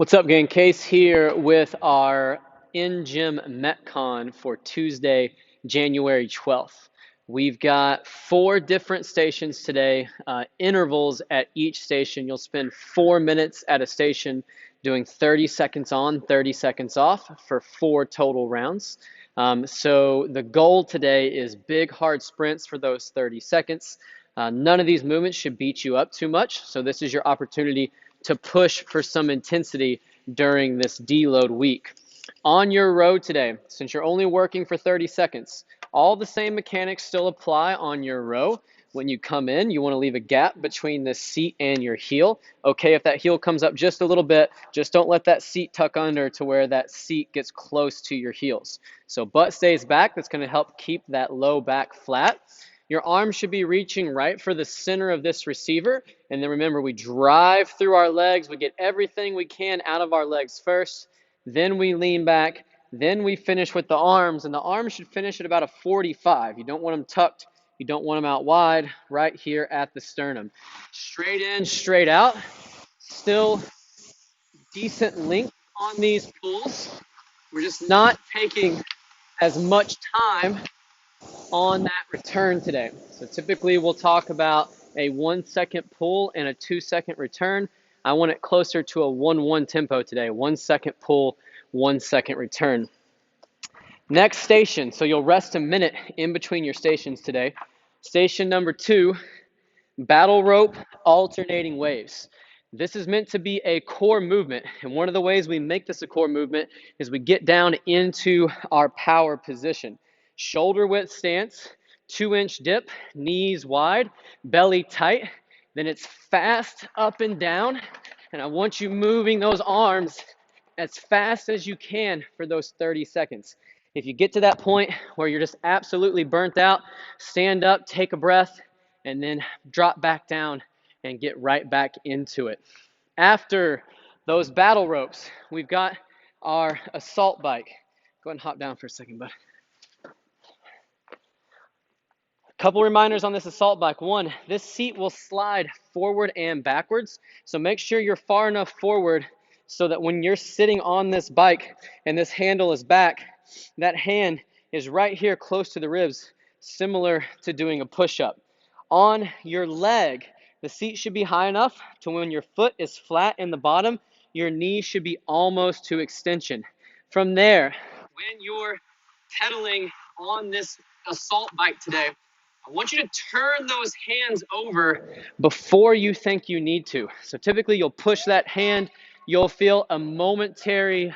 What's up, gang? Case here with our in-gym Metcon for Tuesday, January 12th. We've got 4 different stations today, intervals at each station. You'll spend 4 minutes at a station doing 30 seconds on, 30 seconds off for 4 total rounds. So the goal today is big, hard sprints for those 30 seconds. None of these movements should beat you up too much, so this is your opportunity to push for some intensity during this deload week. On your row today, since you're only working for 30 seconds, all the same mechanics still apply on your row. When you come in, you want to leave a gap between the seat and your heel. Okay, if that heel comes up just a little bit, just don't let that seat tuck under to where that seat gets close to your heels. So butt stays back. That's going to help keep that low back flat. Your arm should be reaching right for the center of this receiver. And then remember, we drive through our legs. We get everything we can out of our legs first. Then we lean back. Then we finish with the arms. And the arms should finish at about a 45. You don't want them tucked. You don't want them out wide, right here at the sternum. Straight in, straight out. Still decent length on these pulls. We're just not taking as much time on that return today. So typically we'll talk about a 1 second pull and a 2 second return. I want it closer to a 1-1 tempo today. 1 second pull, 1 second return. Next station, so you'll rest a minute in between your stations today. Station number 2, battle rope alternating waves. This is meant to be a core movement, and one of the ways we make this a core movement is we get down into our power position. Shoulder width stance, 2-inch dip, knees wide, belly tight. Then it's fast up and down, and I want you moving those arms as fast as you can for those 30 seconds. If you get to that point where you're just absolutely burnt out, stand up, take a breath, and then drop back down and get right back into it. After those battle ropes, we've got our assault bike. Go ahead and hop down for a second, bud. Couple reminders on this assault bike. 1, this seat will slide forward and backwards. So make sure you're far enough forward so that when you're sitting on this bike and this handle is back, that hand is right here close to the ribs, similar to doing a push-up. On your leg, the seat should be high enough to when your foot is flat in the bottom, your knee should be almost to extension. From there, when you're pedaling on this assault bike today, I want you to turn those hands over before you think you need to. So typically you'll push that hand, you'll feel a momentary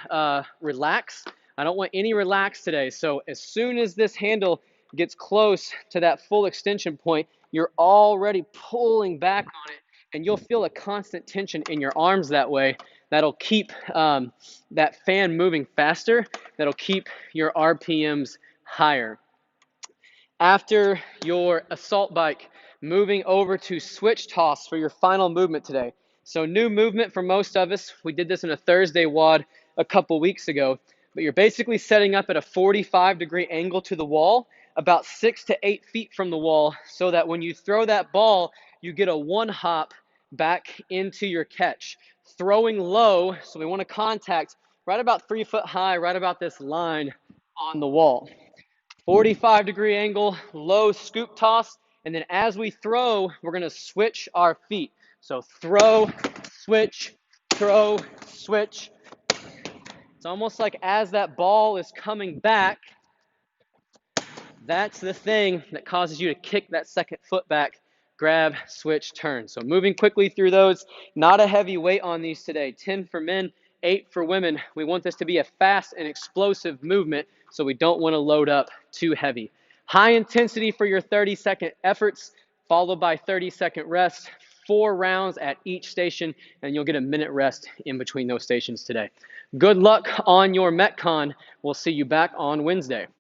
relax. I don't want any relax today. So as soon as this handle gets close to that full extension point, you're already pulling back on it, and you'll feel a constant tension in your arms that way. That'll keep that fan moving faster. That'll keep your RPMs higher. After your assault bike, moving over to switch toss for your final movement today. So new movement for most of us. We did this in a Thursday WOD a couple weeks ago, but you're basically setting up at a 45-degree angle to the wall, about 6 to 8 feet from the wall, so that when you throw that ball, you get a 1 hop back into your catch. Throwing low, so we want to contact right about 3 foot high, right about this line on the wall. 45-degree angle, low scoop toss, and then as we throw, we're going to switch our feet. So throw, switch, throw, switch. It's almost like as that ball is coming back, that's the thing that causes you to kick that second foot back, grab, switch, turn. So moving quickly through those, not a heavy weight on these today. 10 for men, 8 for women. We want this to be a fast and explosive movement, so we don't want to load up too heavy. High intensity for your 30-second efforts, followed by 30-second rest. 4 rounds at each station, and you'll get a minute rest in between those stations today. Good luck on your Metcon. We'll see you back on Wednesday.